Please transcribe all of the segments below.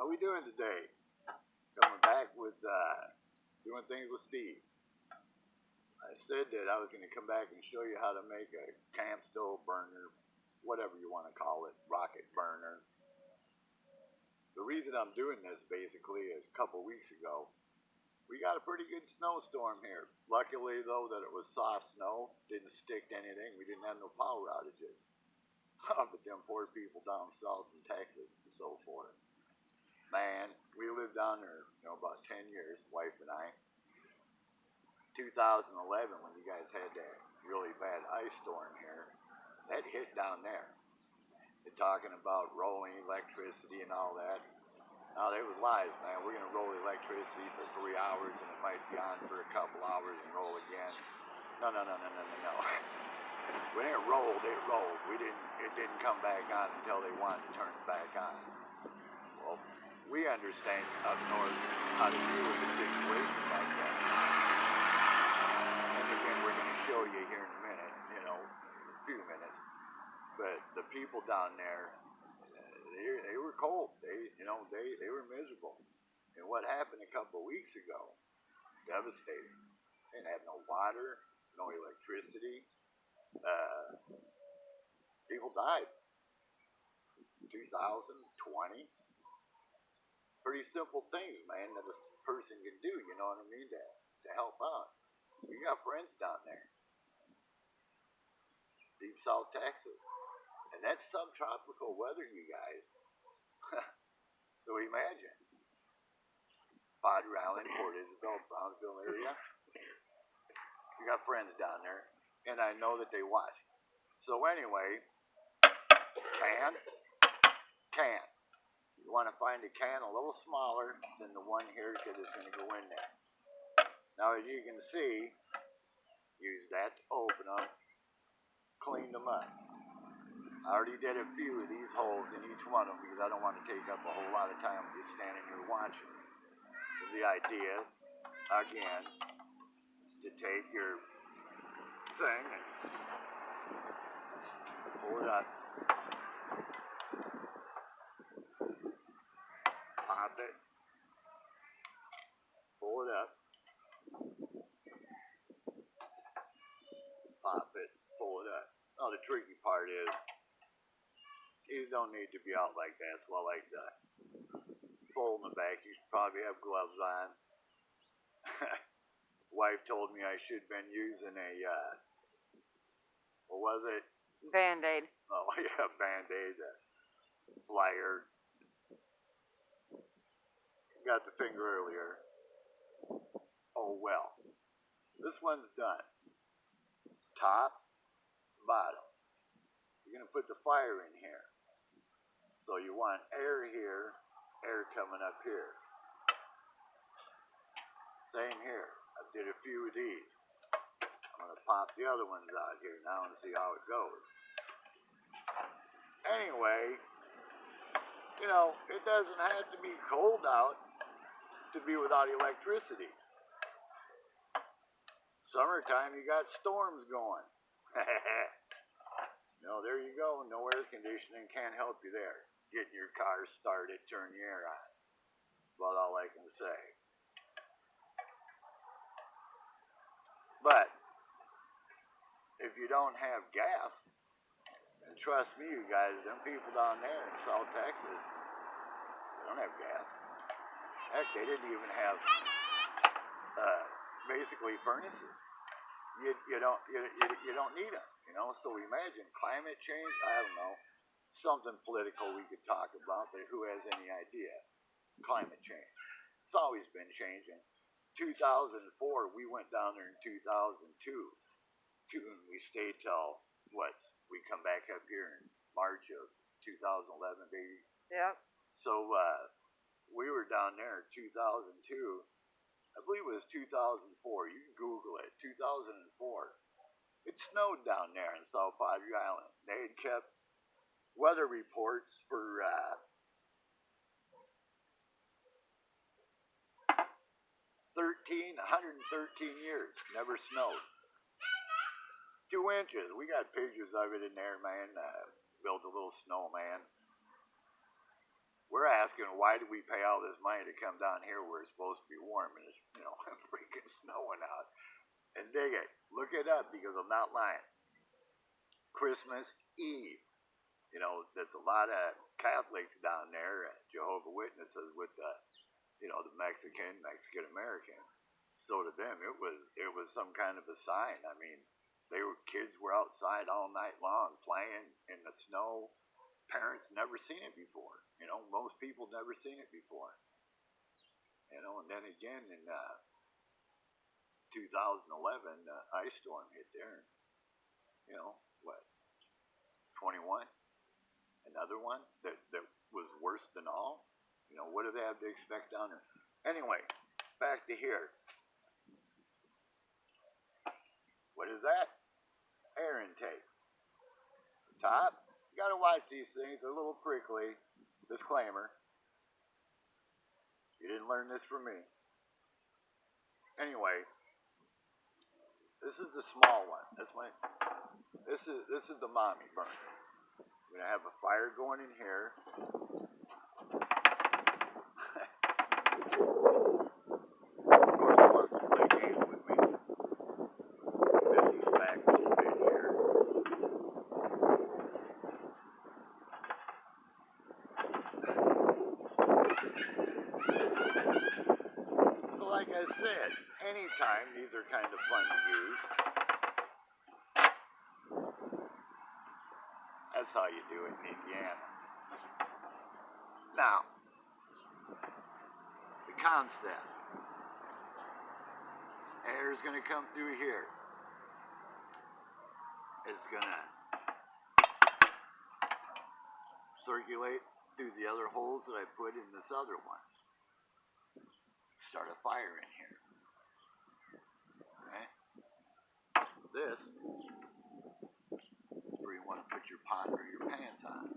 How we doing today? Coming back with doing things with Steve. I said that I was going to come back and show you how to make a camp stove burner, whatever you want to call it, rocket burner. The reason I'm doing this basically is a couple weeks ago, we got a pretty good snowstorm here. Luckily though that it was soft snow, didn't stick to anything, we didn't have no power outages. But them poor people down south in Texas and so forth. Man, we lived down there, about 10 years, wife and I. 2011, when you guys had that really bad ice storm here, that hit down there. They're talking about rolling electricity and all that. Now, they was lies, man. We're going to roll electricity for 3 hours, and it might be on for a couple hours and roll again. No. When it rolled, it rolled. It didn't come back on until they wanted to turn it back on. Well, we understand up north how to deal with a situation like that. And again, we're going to show you here in a minute, a few minutes. But the people down there, they were cold. They were miserable. And what happened a couple of weeks ago, devastating. They didn't have no water, no electricity. People died. 2020. Pretty simple things, man, that a person can do, you know what I mean, to help out. We got friends down there. Deep South Texas. And that's subtropical weather, you guys. So imagine. Padre Island, Port Isabel, Brownsville area. We got friends down there. And I know that they watch. So anyway, can. You want to find a can a little smaller than the one here because it's going to go in there. Now, as you can see, use that to open them, clean them up. I already did a few of these holes in each one of them because I don't want to take up a whole lot of time just standing here watching. So the idea, again, is to take your thing and pull it up. Pop it. Pull it up. Pop it. Pull it up. Now the tricky part is, these don't need to be out like that, so I like to fold in the back. You should probably have gloves on. Wife told me I should have been using a, what was it? Band-Aid. Oh, yeah, Band-Aid, flyer. Got the finger earlier. Oh, well. This one's done. Top, bottom. You're going to put the fire in here. So you want air here, air coming up here. Same here. I did a few of these. I'm going to pop the other ones out here now and see how it goes. Anyway, it doesn't have to be cold out to be without electricity. Summertime, you got storms going. There you go. No air conditioning can't help you there. Getting your car started, turn the air on. About all I can say. But if you don't have gas, and trust me, you guys, them people down there in South Texas, they don't have gas. Heck, they didn't even have basically furnaces. You don't need them. So imagine climate change. I don't know, something political we could talk about, but who has any idea? Climate change. It's always been changing. 2004, we went down there in 2002. And we stayed till we come back up here in March of 2011, baby. Yep. So we were down there in 2002. I believe it was 2004. You can Google it. 2004. It snowed down there in South Padre Island. They had kept weather reports for 113 years. Never snowed. 2 inches. We got pictures of it in there, man. Built a little snowman. we're asking, why do we pay all this money to come down here where it's supposed to be warm and it's, freaking snowing out? And dig it. Look it up because I'm not lying. Christmas Eve. There's a lot of Catholics down there, Jehovah's Witnesses with the Mexican American. So to them, it was some kind of a sign. I mean, kids were outside all night long playing in the snow. Parents never seen it before. Most people never seen it before. And then again in 2011, ice storm hit there. What? 21. Another one that was worse than all. What do they have to expect down there? Anyway, back to here. What is that? Air intake. Top. You gotta watch these things. They're a little prickly. Disclaimer. You didn't learn this from me. Anyway, this is the small one. This is the mommy burner. I'm gonna have a fire going in here. Like I said, anytime these are kind of fun to use. That's how you do it in Indiana. Now, the concept. Air is going to come through here. It's going to circulate through the other holes that I put in this other one. Start a fire in here. Okay? This is where you want to put your pot or your pans on.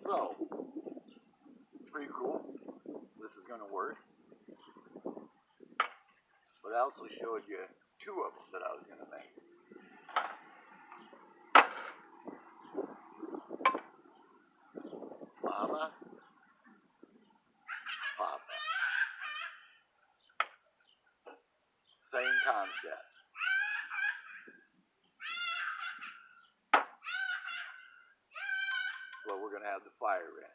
So, pretty cool. This is going to work. But I also showed you two of them that I was going to make. Mama, Papa. Same concept. Well, we're going to have the fire in.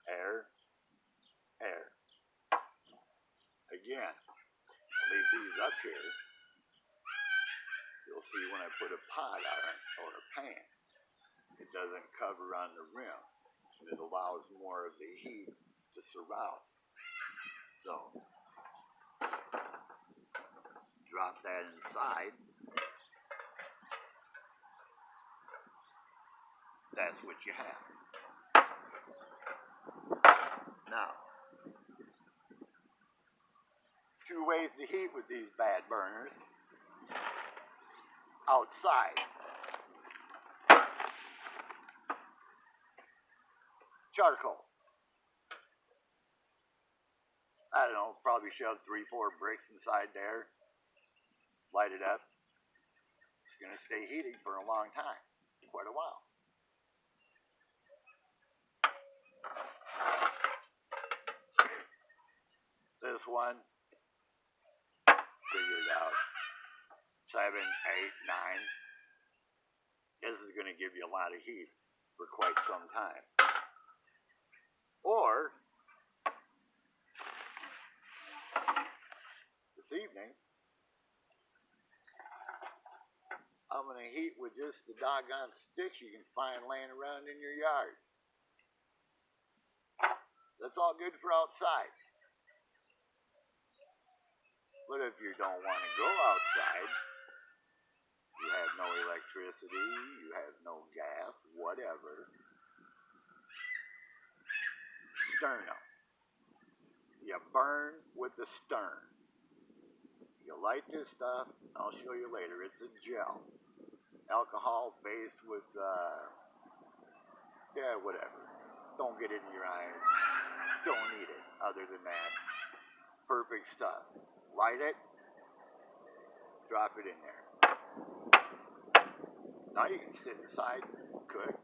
Air, air. Again, I'll leave these up here. You'll see when I put a pot on or a pan, it doesn't cover on the rim. And it allows more of the heat to surround. So, drop that inside. That's what you have. Now, two ways to heat with these bad burners. Outside. Charcoal. I don't know, probably shove 3-4 bricks inside there. Light it up. It's going to stay heating for a long time. Quite a while. This one, figure it out. 7, 8, 9. This is going to give you a lot of heat for quite some time. Or, this evening, I'm going to heat with just the doggone sticks you can find laying around in your yard. That's all good for outside. But if you don't want to go outside, you have no electricity, you have no gas, whatever. Sternum. You burn with the stern. You light this stuff, I'll show you later, it's a gel. Alcohol based with, whatever. Don't get it in your eyes. Don't eat it. Other than that, perfect stuff. Light it, drop it in there. Now you can sit inside, cook,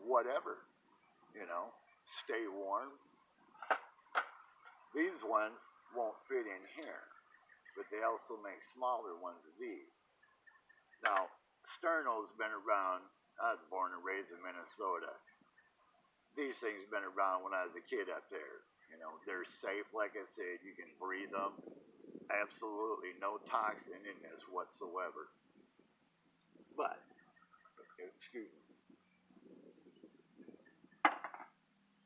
whatever, you know, stay warm. These ones won't fit in here, but they also make smaller ones of these. Now, sterno's been around. I was born and raised in Minnesota. These things have been around when I was a kid up there. You know, they're safe, like I said. You can breathe them. Absolutely no toxin in this whatsoever. But, excuse me,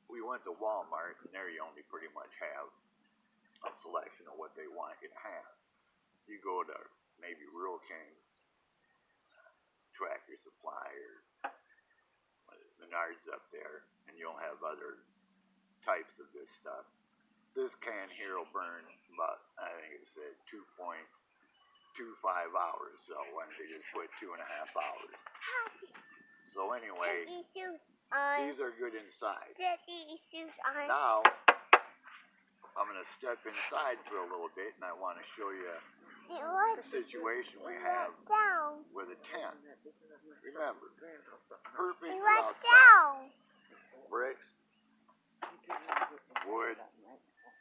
we went to Walmart, and there you only pretty much have a selection of what they want you to have. You go to maybe Rural King, Tractor Supply, or Menards up there, and you'll have other types of this stuff. This can here will burn about, I think it said 2.25 hours, so why don't they just put 2.5 hours? So anyway, these are good inside. Now, I'm going to step inside for a little bit, and I want to show you the situation we have with a tent. Remember, perfect for outside. Bricks, wood,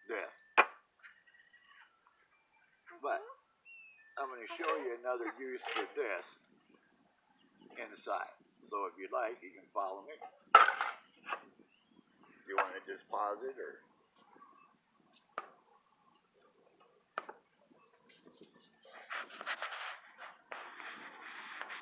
this. But I'm going to show you another use for this inside. So if you'd like, you can follow me. You want to just pause it or...